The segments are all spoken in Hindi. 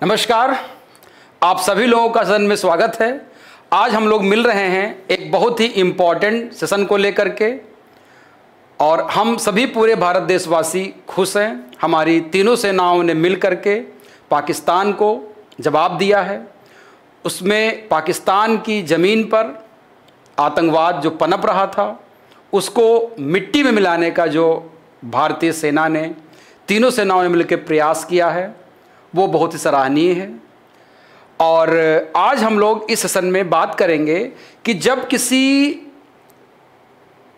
नमस्कार, आप सभी लोगों का सदन में स्वागत है। आज हम लोग मिल रहे हैं एक बहुत ही इम्पॉर्टेंट सेशन को लेकर के, और हम सभी पूरे भारत देशवासी खुश हैं। हमारी तीनों सेनाओं ने मिल कर के पाकिस्तान को जवाब दिया है। उसमें पाकिस्तान की ज़मीन पर आतंकवाद जो पनप रहा था उसको मिट्टी में मिलाने का जो भारतीय सेना ने, तीनों सेनाओं ने मिलकर प्रयास किया है, वो बहुत ही सराहनीय है। और आज हम लोग इस सेशन में बात करेंगे कि जब किसी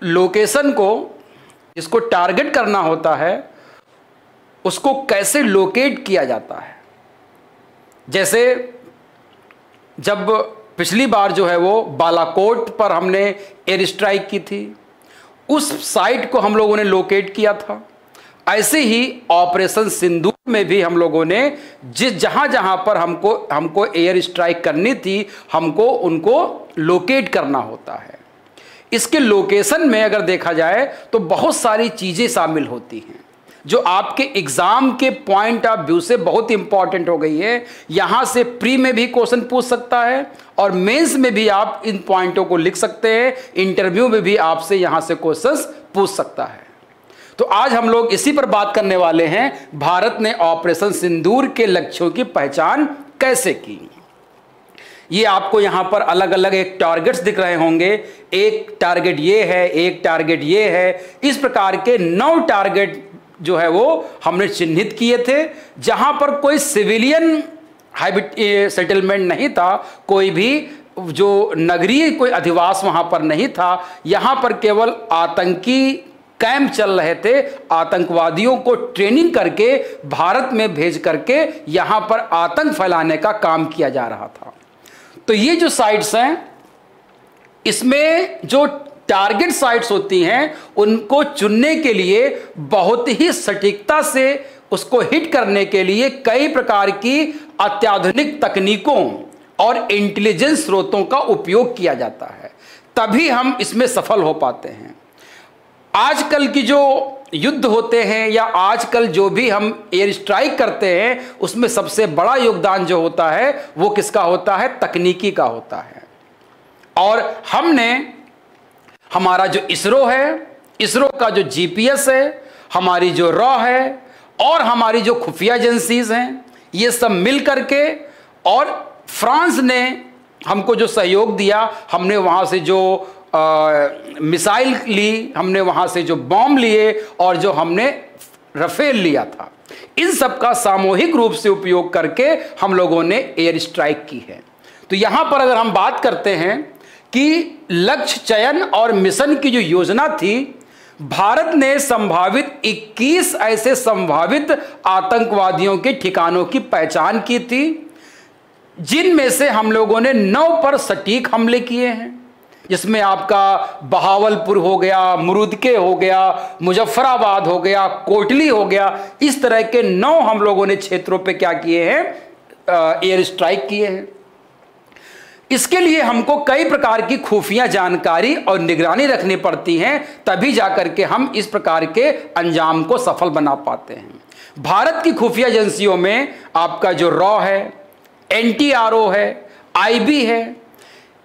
लोकेशन को जिसको टारगेट करना होता है उसको कैसे लोकेट किया जाता है। जैसे जब पिछली बार जो है वो बालाकोट पर हमने एयर स्ट्राइक की थी, उस साइट को हम लोगों ने लोकेट किया था। ऐसे ही ऑपरेशन सिंदूर में भी हम लोगों ने जहां जहां पर हमको एयर स्ट्राइक करनी थी, हमको उनको लोकेट करना होता है। इसके लोकेशन में अगर देखा जाए तो बहुत सारी चीज़ें शामिल होती हैं जो आपके एग्ज़ाम के पॉइंट ऑफ व्यू से बहुत इंपॉर्टेंट हो गई है। यहाँ से प्री में भी क्वेश्चन पूछ सकता है और मेंस में भी आप इन पॉइंटों को लिख सकते हैं। इंटरव्यू में भी आपसे यहाँ से क्वेश्चंस पूछ सकता है। तो आज हम लोग इसी पर बात करने वाले हैं, भारत ने ऑपरेशन सिंदूर के लक्ष्यों की पहचान कैसे की। ये आपको यहाँ पर अलग अलग एक टारगेट्स दिख रहे होंगे। एक टारगेट ये है, एक टारगेट ये है। इस प्रकार के 9 टारगेट जो है वो हमने चिन्हित किए थे, जहाँ पर कोई सिविलियन सेटलमेंट नहीं था, कोई भी जो नगरीय कोई अधिवास वहाँ पर नहीं था। यहाँ पर केवल आतंकी कैंप चल रहे थे। आतंकवादियों को ट्रेनिंग करके भारत में भेज करके यहाँ पर आतंक फैलाने का काम किया जा रहा था। तो ये जो साइट्स हैं, इसमें जो टारगेट साइट्स होती हैं उनको चुनने के लिए बहुत ही सटीकता से उसको हिट करने के लिए कई प्रकार की अत्याधुनिक तकनीकों और इंटेलिजेंस स्रोतों का उपयोग किया जाता है, तभी हम इसमें सफल हो पाते हैं। आजकल की जो युद्ध होते हैं या आजकल जो भी हम एयर स्ट्राइक करते हैं, उसमें सबसे बड़ा योगदान जो होता है वो किसका होता है? तकनीकी का होता है। और हमने हमारा जो इसरो है, इसरो का जो जीपीएस है, हमारी जो रॉ है और हमारी जो खुफिया एजेंसीज हैं, ये सब मिल करके, और फ्रांस ने हमको जो सहयोग दिया, हमने वहाँ से जो मिसाइल ली, हमने वहाँ से जो बॉम्ब लिए और जो हमने राफेल लिया था, इन सब का सामूहिक रूप से उपयोग करके हम लोगों ने एयर स्ट्राइक की है। तो यहाँ पर अगर हम बात करते हैं कि लक्ष्य चयन और मिशन की जो योजना थी, भारत ने संभावित 21 ऐसे संभावित आतंकवादियों के ठिकानों की पहचान की थी, जिनमें से हम लोगों ने 9 पर सटीक हमले किए हैं। जिसमें आपका बहावलपुर हो गया, मुरुदके हो गया, मुजफ्फराबाद हो गया, कोटली हो गया, इस तरह के 9 हम लोगों ने क्षेत्रों पे क्या किए हैं? एयर स्ट्राइक किए हैं। इसके लिए हमको कई प्रकार की खुफिया जानकारी और निगरानी रखनी पड़ती है, तभी जाकर के हम इस प्रकार के अंजाम को सफल बना पाते हैं। भारत की खुफिया एजेंसियों में आपका जो रॉ है, एनटीआरओ है, आईबी है,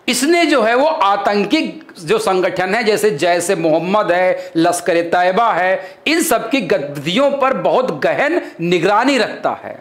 इसने जो है वो आतंकी जो संगठन है जैसे जैश ए मोहम्मद है, लश्कर ए तैयबा है, इन सब की गतिविधियों पर बहुत गहन निगरानी रखता है।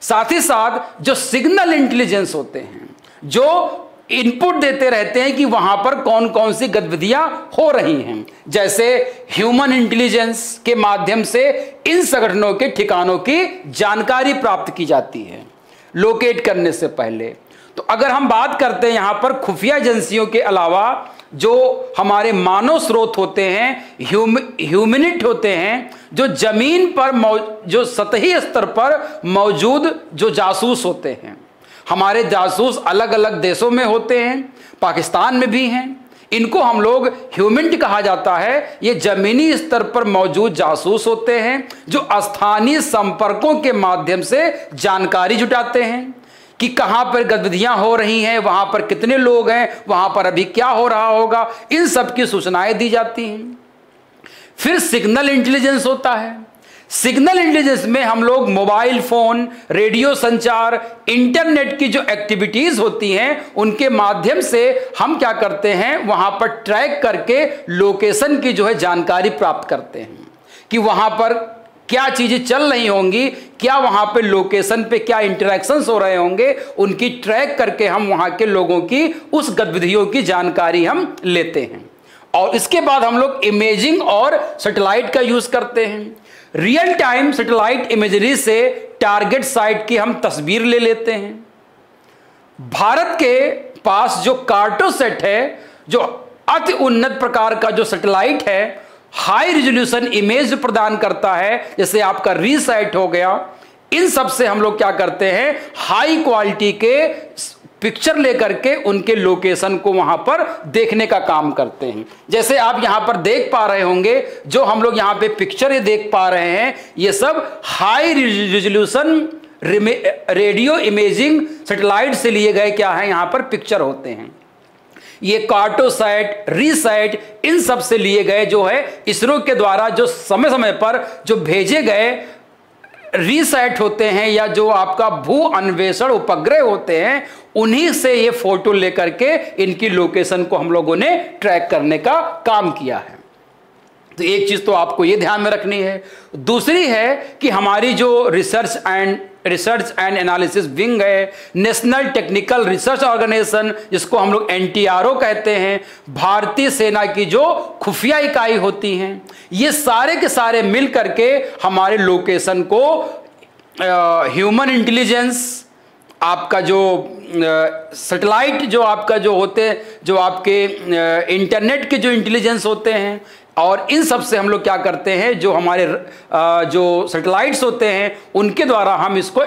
साथ ही साथ जो सिग्नल इंटेलिजेंस होते हैं, जो इनपुट देते रहते हैं कि वहां पर कौन कौन सी गतिविधियां हो रही हैं, जैसे ह्यूमन इंटेलिजेंस के माध्यम से इन संगठनों के ठिकानों की जानकारी प्राप्त की जाती है लोकेट करने से पहले। तो अगर हम बात करते हैं यहाँ पर खुफिया एजेंसियों के अलावा जो हमारे मानव स्रोत होते हैं, ह्यूमनिट होते हैं, जो जमीन पर जो सतही स्तर पर मौजूद जो जासूस होते हैं, हमारे जासूस अलग अलग देशों में होते हैं, पाकिस्तान में भी हैं, इनको हम लोग ह्यूमनिट कहा जाता है। ये जमीनी स्तर पर मौजूद जासूस होते हैं जो स्थानीय संपर्कों के माध्यम से जानकारी जुटाते हैं कि कहाँ पर गतिविधियाँ हो रही हैं, वहाँ पर कितने लोग हैं, वहाँ पर अभी क्या हो रहा होगा, इन सब की सूचनाएं दी जाती हैं। फिर सिग्नल इंटेलिजेंस होता है। सिग्नल इंटेलिजेंस में हम लोग मोबाइल फोन, रेडियो संचार, इंटरनेट की जो एक्टिविटीज होती हैं उनके माध्यम से हम क्या करते हैं, वहां पर ट्रैक करके लोकेशन की जो है जानकारी प्राप्त करते हैं कि वहां पर क्या चीजें चल रही होंगी, क्या वहां पे लोकेशन पे क्या इंटरेक्शंस हो रहे होंगे, उनकी ट्रैक करके हम वहां के लोगों की उस गतिविधियों की जानकारी हम लेते हैं। और इसके बाद हम लोग इमेजिंग और सैटेलाइट का यूज करते हैं। रियल टाइम सैटेलाइट इमेजरी से टारगेट साइट की हम तस्वीर ले लेते हैं। भारत के पास जो कार्टोसैट है, जो अति उन्नत प्रकार का जो सैटेलाइट है, हाई रिजोल्यूशन इमेज प्रदान करता है, जैसे आपका रीसैट हो गया, इन सब से हम लोग क्या करते हैं, हाई क्वालिटी के पिक्चर लेकर के उनके लोकेशन को वहां पर देखने का काम करते हैं। जैसे आप यहां पर देख पा रहे होंगे, जो हम लोग यहां पे पिक्चर ये देख पा रहे हैं, ये सब high resolution radio imaging satellite से लिए गए क्या है, यहां पर पिक्चर होते हैं। ये कार्टोसैट, रीसैट, इन सब से लिए गए जो है इसरो के द्वारा जो समय समय पर जो भेजे गए रीसैट होते हैं, या जो आपका भू अन्वेषण उपग्रह होते हैं, उन्हीं से ये फोटो लेकर के इनकी लोकेशन को हम लोगों ने ट्रैक करने का काम किया है। तो एक चीज तो आपको ये ध्यान में रखनी है। दूसरी है कि हमारी जो रिसर्च एंड एनालिसिस विंग है, नेशनल टेक्निकल रिसर्च ऑर्गेनाइजेशन, जिसको हम लोग NTRO कहते हैं, भारतीय सेना की जो खुफिया इकाई होती हैं, ये सारे के सारे मिल करके हमारे लोकेशन को ह्यूमन इंटेलिजेंस, आपका जो सैटेलाइट जो आपका जो होते हैं, जो आपके इंटरनेट के जो इंटेलिजेंस होते हैं, और इन सब से हम लोग क्या करते हैं, जो हमारे जो सैटेलाइट्स होते हैं उनके द्वारा हम इसको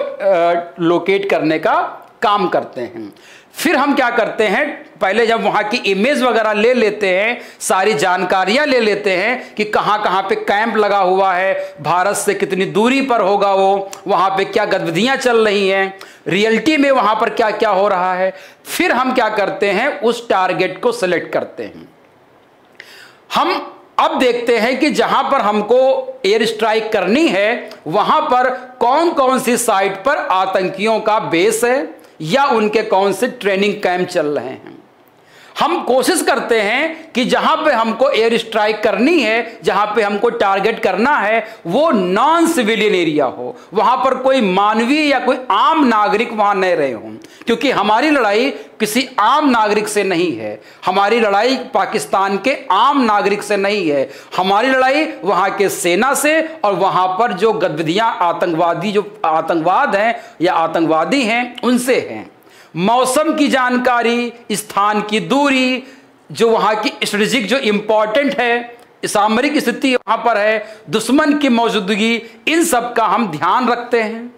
लोकेट करने का काम करते हैं। फिर हम क्या करते हैं, पहले जब वहाँ की इमेज वगैरह ले लेते हैं, सारी जानकारियाँ ले लेते हैं कि कहाँ कहाँ पे कैंप लगा हुआ है, भारत से कितनी दूरी पर होगा वो, वहाँ पे क्या गतिविधियाँ चल रही हैं, रियलिटी में वहाँ पर क्या क्या हो रहा है। फिर हम क्या करते हैं, उस टारगेट को सिलेक्ट करते हैं। हम अब देखते हैं कि जहां पर हमको एयर स्ट्राइक करनी है, वहां पर कौन कौन सी साइट पर आतंकियों का बेस है या उनके कौन से ट्रेनिंग कैंप चल रहे हैं। हम कोशिश करते हैं कि जहां पे हमको एयर स्ट्राइक करनी है, जहां पे हमको टारगेट करना है, वो नॉन सिविलियन एरिया हो, वहां पर कोई मानवीय या कोई आम नागरिक वहां नहीं रहे हों, क्योंकि हमारी लड़ाई किसी आम नागरिक से नहीं है। हमारी लड़ाई पाकिस्तान के आम नागरिक से नहीं है, हमारी लड़ाई वहां के सेना से, और वहां पर जो गतिविधियां आतंकवादी जो आतंकवाद हैं या आतंकवादी हैं उनसे हैं। मौसम की जानकारी, स्थान की दूरी, जो वहां की स्ट्रेटेजिक जो इंपॉर्टेंट है, सामरिक स्थिति वहां पर है, दुश्मन की मौजूदगी, इन सब का हम ध्यान रखते हैं।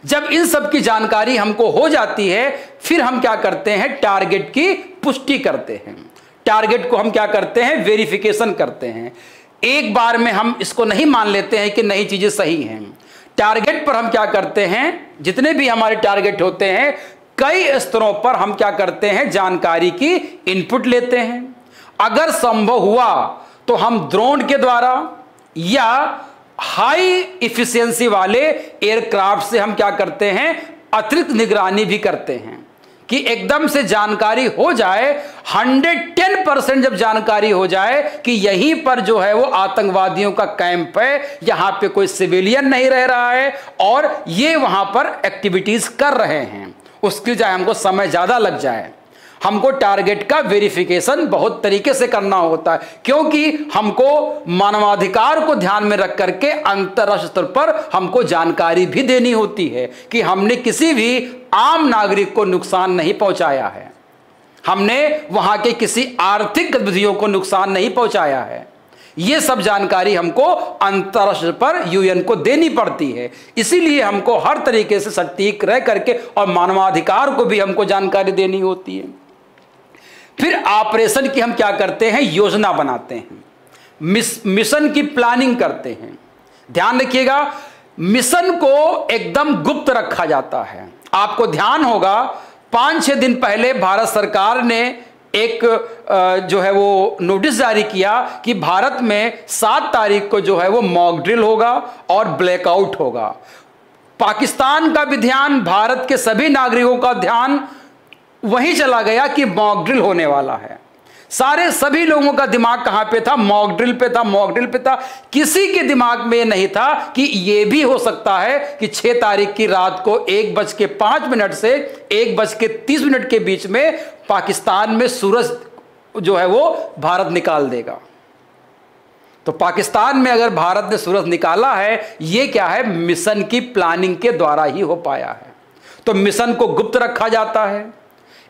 जब इन सब की जानकारी हमको हो जाती है, फिर हम क्या करते हैं, टारगेट की पुष्टि करते हैं। टारगेट को हम क्या करते हैं, वेरिफिकेशन करते हैं। एक बार में हम इसको नहीं मान लेते हैं कि नई चीजें सही हैं। टारगेट पर हम क्या करते हैं, जितने भी हमारे टारगेट होते हैं, कई स्तरों पर हम क्या करते हैं, जानकारी की इनपुट लेते हैं। अगर संभव हुआ तो हम ड्रोन के द्वारा या हाई इफिशिएंसी वाले एयरक्राफ्ट से हम क्या करते हैं, अतिरिक्त निगरानी भी करते हैं कि एकदम से जानकारी हो जाए, 110% जब जानकारी हो जाए कि यहीं पर जो है वो आतंकवादियों का कैंप है, यहां पे कोई सिविलियन नहीं रह रहा है और ये वहां पर एक्टिविटीज कर रहे हैं, उसकी जाए हमको समय ज्यादा लग जाए। हमको टारगेट का वेरिफिकेशन बहुत तरीके से करना होता है, क्योंकि हमको मानवाधिकार को ध्यान में रख करके अंतरराष्ट्रीय स्तर पर हमको जानकारी भी देनी होती है कि हमने किसी भी आम नागरिक को नुकसान नहीं पहुंचाया है, हमने वहां के किसी आर्थिक गतिविधियों को नुकसान नहीं पहुंचाया है। ये सब जानकारी हमको अंतरराष्ट्रीय पर UN को देनी पड़ती है। इसीलिए हमको हर तरीके से सटीक रह करके और मानवाधिकार को भी हमको जानकारी देनी होती है। फिर ऑपरेशन की हम क्या करते हैं, योजना बनाते हैं, मिशन की प्लानिंग करते हैं। ध्यान रखिएगा, मिशन को एकदम गुप्त रखा जाता है। आपको ध्यान होगा 5-6 दिन पहले भारत सरकार ने एक जो है वो नोटिस जारी किया कि भारत में 7 तारीख को जो है वो मॉक ड्रिल होगा और ब्लैकआउट होगा। पाकिस्तान का भी ध्यान, भारत के सभी नागरिकों का ध्यान वहीं चला गया कि मॉक ड्रिल होने वाला है। सभी लोगों का दिमाग कहां पे था? मॉक ड्रिल पे था, मॉक ड्रिल पे था। किसी के दिमाग में नहीं था कि यह भी हो सकता है कि 6 तारीख की रात को 1:05 से 1:30 के बीच में पाकिस्तान में सूरज जो है वो भारत निकाल देगा। तो पाकिस्तान में अगर भारत ने सूरज निकाला है, यह क्या है? मिशन की प्लानिंग के द्वारा ही हो पाया है। तो मिशन को गुप्त रखा जाता है।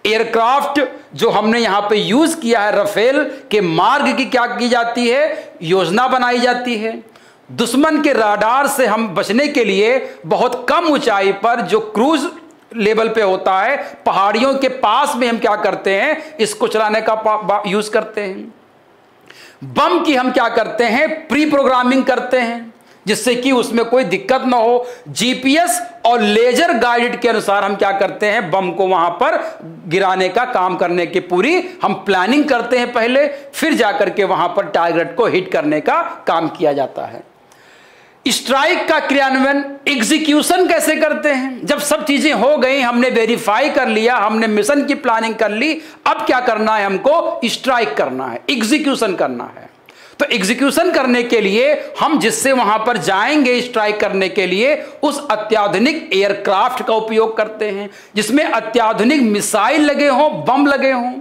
एयरक्राफ्ट जो हमने यहां पे यूज किया है राफेल के मार्ग की क्या की जाती है? योजना बनाई जाती है। दुश्मन के राडार से हम बचने के लिए बहुत कम ऊंचाई पर जो क्रूज लेवल पे होता है, पहाड़ियों के पास में हम क्या करते हैं? इसको चलाने का यूज करते हैं। बम की हम क्या करते हैं? प्री प्रोग्रामिंग करते हैं जिससे कि उसमें कोई दिक्कत ना हो। जीपीएस और लेजर गाइडेड के अनुसार हम क्या करते हैं? बम को वहां पर गिराने का काम करने की पूरी हम प्लानिंग करते हैं पहले, फिर जाकर के वहां पर टारगेट को हिट करने का काम किया जाता है। स्ट्राइक का क्रियान्वयन, एग्जीक्यूशन कैसे करते हैं? जब सब चीजें हो गई, हमने वेरीफाई कर लिया, हमने मिशन की प्लानिंग कर ली, अब क्या करना है? हमको स्ट्राइक करना है, एग्जीक्यूशन करना है। तो एग्जीक्यूशन करने के लिए हम जिससे वहां पर जाएंगे स्ट्राइक करने के लिए, उस अत्याधुनिक एयरक्राफ्ट का उपयोग करते हैं जिसमें अत्याधुनिक मिसाइल लगे हों, बम लगे हों।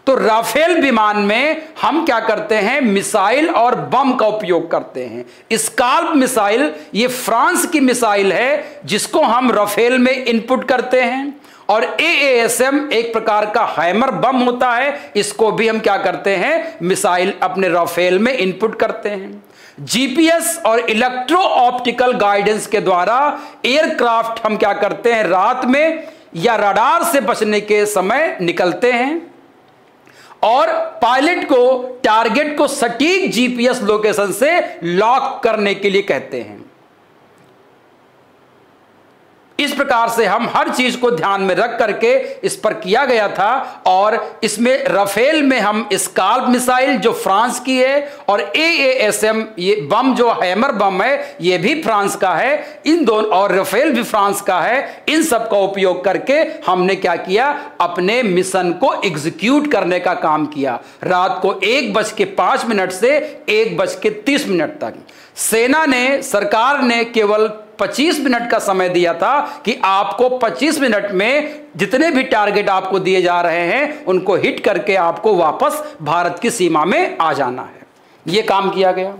तो राफेल विमान में हम क्या करते हैं? मिसाइल और बम का उपयोग करते हैं। स्काल्प मिसाइल, ये फ्रांस की मिसाइल है जिसको हम राफेल में इनपुट करते हैं। और AASM एक प्रकार का हैमर बम होता है, इसको भी हम क्या करते हैं? मिसाइल अपने राफेल में इनपुट करते हैं। जीपीएस और इलेक्ट्रो ऑप्टिकल गाइडेंस के द्वारा एयरक्राफ्ट हम क्या करते हैं? रात में या रडार से बचने के समय निकलते हैं और पायलट को टारगेट को सटीक जीपीएस लोकेशन से लॉक करने के लिए कहते हैं। इस प्रकार से हम हर चीज को ध्यान में रख करके इस पर किया गया था। और इसमें राफेल में हम स्काल्प मिसाइल जो फ्रांस की है और AASM ये बम जो हैमर बम है ये भी फ्रांस का है, इन दोनों, और राफेल भी फ्रांस का है। इन सब का उपयोग करके हमने क्या किया? अपने मिशन को एग्जीक्यूट करने का काम किया। रात को 1:05 से 1:30 तक सेना ने, सरकार ने केवल 25 मिनट का समय दिया था कि आपको 25 मिनट में जितने भी टारगेट आपको दिए जा रहे हैं उनको हिट करके आपको वापस भारत की सीमा में आ जाना है। यह काम किया गया।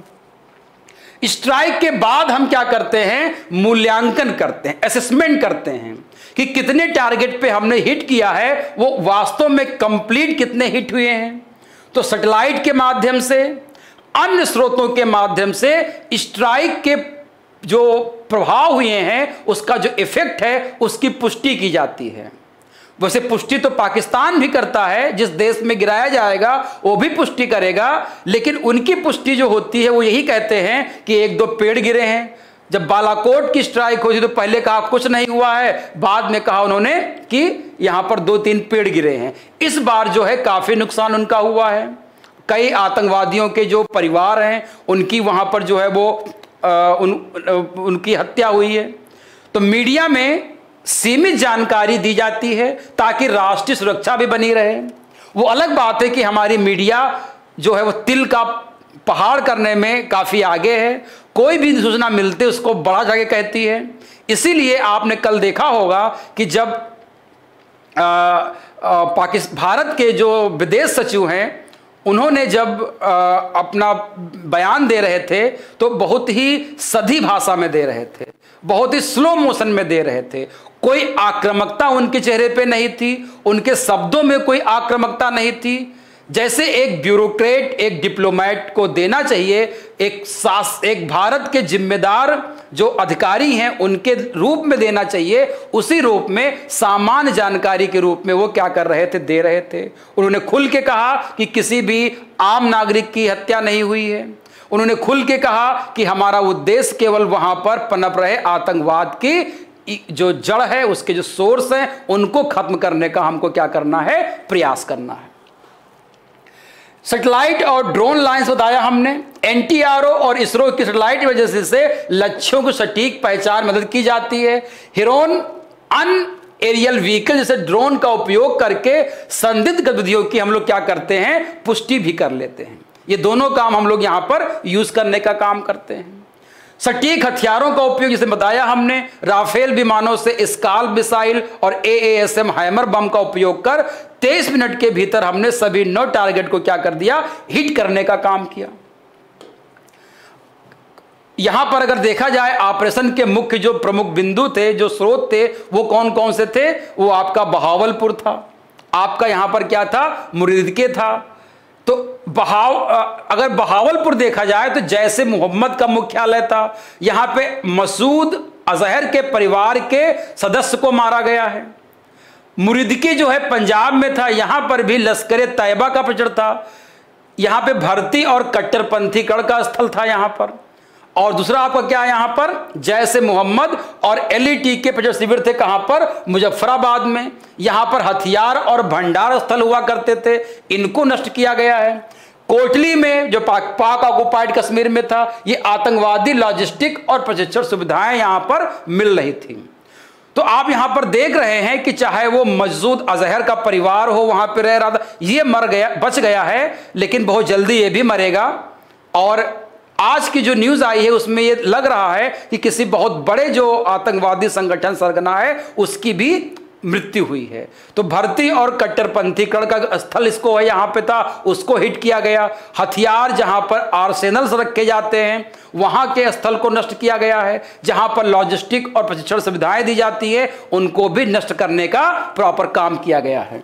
स्ट्राइक के बाद हम क्या करते हैं? मूल्यांकन करते हैं, असेसमेंट करते हैं कि कितने टारगेट पे हमने हिट किया है, वो वास्तव में कंप्लीट कितने हिट हुए हैं। तो सैटेलाइट के माध्यम से, अन्य स्रोतों के माध्यम से स्ट्राइक के जो प्रभाव हुए हैं उसका जो इफेक्ट है उसकी पुष्टि की जाती है। वैसे पुष्टि तो पाकिस्तान भी करता है, जिस देश में गिराया जाएगा वो भी पुष्टि करेगा, लेकिन उनकी पुष्टि जो होती है वो यही कहते हैं कि 1-2 पेड़ गिरे हैं। जब बालाकोट की स्ट्राइक हुई तो पहले कहा कुछ नहीं हुआ है, बाद में कहा उन्होंने कि यहां पर 2-3 पेड़ गिरे हैं। इस बार जो है काफी नुकसान उनका हुआ है। कई आतंकवादियों के जो परिवार हैं उनकी वहां पर जो है वो उनकी हत्या हुई है। तो मीडिया में सीमित जानकारी दी जाती है ताकि राष्ट्रीय सुरक्षा भी बनी रहे। वो अलग बात है कि हमारी मीडिया जो है वो तिल का पहाड़ करने में काफ़ी आगे है, कोई भी सूचना मिलती है उसको बड़ा जाके कहती है। इसीलिए आपने कल देखा होगा कि जब भारत के जो विदेश सचिव हैं उन्होंने जब अपना बयान दे रहे थे तो बहुत ही सधी भाषा में दे रहे थे, बहुत ही स्लो मोशन में दे रहे थे। कोई आक्रामकता उनके चेहरे पे नहीं थी, उनके शब्दों में कोई आक्रामकता नहीं थी। जैसे एक ब्यूरोक्रेट, एक डिप्लोमेट को देना चाहिए, एक भारत के जिम्मेदार जो अधिकारी हैं उनके रूप में देना चाहिए, उसी रूप में सामान्य जानकारी के रूप में वो क्या कर रहे थे? दे रहे थे। उन्होंने खुल के कहा कि किसी भी आम नागरिक की हत्या नहीं हुई है। उन्होंने खुल के कहा कि हमारा उद्देश्य केवल वहां पर पनप रहे आतंकवाद की जो जड़ है, उसके जो सोर्स हैं, उनको खत्म करने का हमको क्या करना है, प्रयास करना है। सैटेलाइट और ड्रोन लाइंस बताया हमने। एनटीआरओ और इसरो की सैटेलाइट की वजह से लक्ष्यों को सटीक पहचान मदद की जाती है। हिरोन अन एरियल व्हीकल जैसे ड्रोन का उपयोग करके संदिग्ध गतिविधियों की हम लोग क्या करते हैं, पुष्टि भी कर लेते हैं। ये दोनों काम हम लोग यहां पर यूज करने का काम करते हैं। सटीक हथियारों का उपयोग जैसे बताया हमने, राफेल विमानों से स्काल मिसाइल और AASM हैमर बम का उपयोग कर 23 मिनट के भीतर हमने सभी 9 टारगेट को क्या कर दिया, हिट करने का काम किया। यहां पर अगर देखा जाए ऑपरेशन के मुख्य जो प्रमुख बिंदु थे, जो स्रोत थे, वो कौन कौन से थे? वो आपका बहावलपुर था, आपका यहां पर क्या था, मुरीदके था। तो अगर बहावलपुर देखा जाए तो जैसे मोहम्मद का मुख्यालय था, यहां पे मसूद अजहर के परिवार के सदस्य को मारा गया है। मुरीदके जो है पंजाब में था, यहां पर भी लश्कर तैयबा का प्रचुर था। यहां पे भर्ती और कट्टरपंथी कड़ का स्थल था यहां पर। और दूसरा आपका क्या है, यहां पर जैसे मोहम्मद और LET के प्रचुर शिविर थे, कहां पर, मुजफ्फराबाद में। यहां पर हथियार और भंडार स्थल हुआ करते थे, इनको नष्ट किया गया है। कोटली में जो पाक ऑक्युपाइड कश्मीर में था, ये आतंकवादी लॉजिस्टिक और प्रशिक्षण सुविधाएं यहां पर मिल रही थी। तो आप यहां पर देख रहे हैं कि चाहे वो मसूद अजहर का परिवार हो, वहां पर रह रहा था, ये मर गया, बच गया है, लेकिन बहुत जल्दी ये भी मरेगा। और आज की जो न्यूज आई है उसमें ये लग रहा है कि किसी बहुत बड़े जो आतंकवादी संगठन सरगना है, उसकी भी मृत्यु हुई है। तो भर्ती और कट्टरपंथी कड़ का स्थल इसको है, यहां पे था, उसको हिट किया गया। हथियार जहां पर आर्सेनल्स रखे जाते हैं, वहां के स्थल को नष्ट किया गया है। जहां पर लॉजिस्टिक और प्रशिक्षण सुविधाएं दी जाती है, उनको भी नष्ट करने का प्रॉपर काम किया गया है।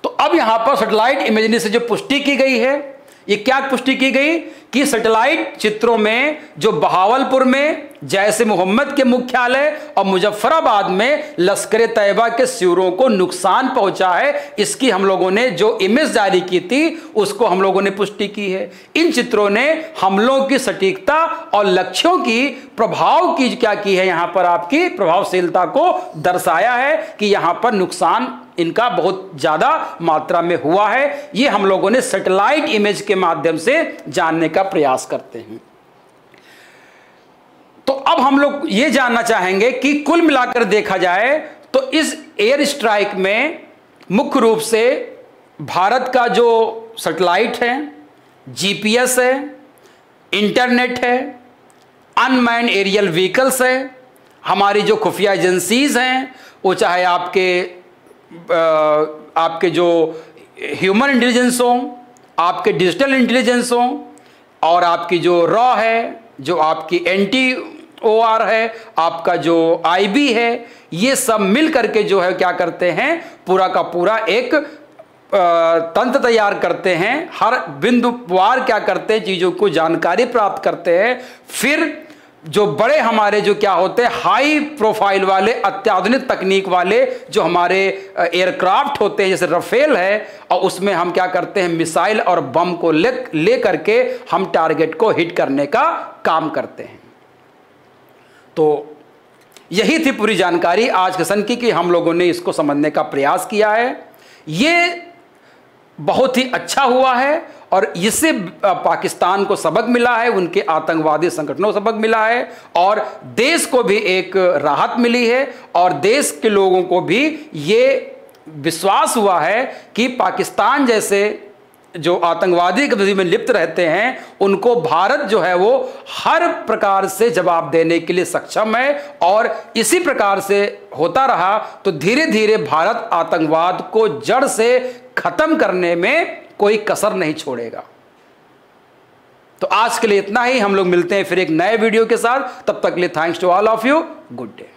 तो अब यहां पर सैटेलाइट इमेजरी से जो पुष्टि की गई है, ये क्या पुष्टि की गई कि सैटेलाइट चित्रों में जो बहावलपुर में जैसे मोहम्मद के मुख्यालय और मुजफ्फराबाद में लश्कर तैयबा के शिविरों को नुकसान पहुंचा है, इसकी हम लोगों ने जो इमेज जारी की थी उसको हम लोगों ने पुष्टि की है। इन चित्रों ने हमलों की सटीकता और लक्ष्यों की प्रभाव की क्या की है, यहां पर आपकी प्रभावशीलता को दर्शाया है कि यहां पर नुकसान इनका बहुत ज्यादा मात्रा में हुआ है। ये हम लोगों ने सैटेलाइट इमेज के माध्यम से जानने का प्रयास करते हैं। तो अब हम लोग ये जानना चाहेंगे कि कुल मिलाकर देखा जाए तो इस एयर स्ट्राइक में मुख्य रूप से भारत का जो सैटेलाइट है, GPS है, इंटरनेट है, अनमैन्ड एरियल व्हीकल्स है, हमारी जो खुफिया एजेंसीज हैं, वो चाहे आपके जो ह्यूमन इंटेलिजेंस हो, आपके डिजिटल इंटेलिजेंस हो, और आपकी जो रॉ है, जो आपकी NTOR है, आपका जो IB है, ये सब मिल करके जो है क्या करते हैं, पूरा का पूरा एक तंत्र तैयार करते हैं। हर बिंदुवार क्या करते हैं, चीज़ों को जानकारी प्राप्त करते हैं। फिर जो बड़े हमारे जो क्या होते हैं, हाई प्रोफाइल वाले, अत्याधुनिक तकनीक वाले जो हमारे एयरक्राफ्ट होते हैं, जैसे राफेल है, और उसमें हम क्या करते हैं, मिसाइल और बम को ले करके हम टारगेट को हिट करने का काम करते हैं। तो यही थी पूरी जानकारी आज के सन की हम लोगों ने इसको समझने का प्रयास किया है। ये बहुत ही अच्छा हुआ है और इससे पाकिस्तान को सबक मिला है, उनके आतंकवादी संगठनों को सबक मिला है, और देश को भी एक राहत मिली है, और देश के लोगों को भी ये विश्वास हुआ है कि पाकिस्तान जैसे जो आतंकवादी गतिविधि में लिप्त रहते हैं, उनको भारत जो है वो हर प्रकार से जवाब देने के लिए सक्षम है। और इसी प्रकार से होता रहा तो धीरे धीरे भारत आतंकवाद को जड़ से खत्म करने में कोई कसर नहीं छोड़ेगा। तो आज के लिए इतना ही, हम लोग मिलते हैं फिर एक नए वीडियो के साथ। तब तक के लिए thanks to all of you, good day.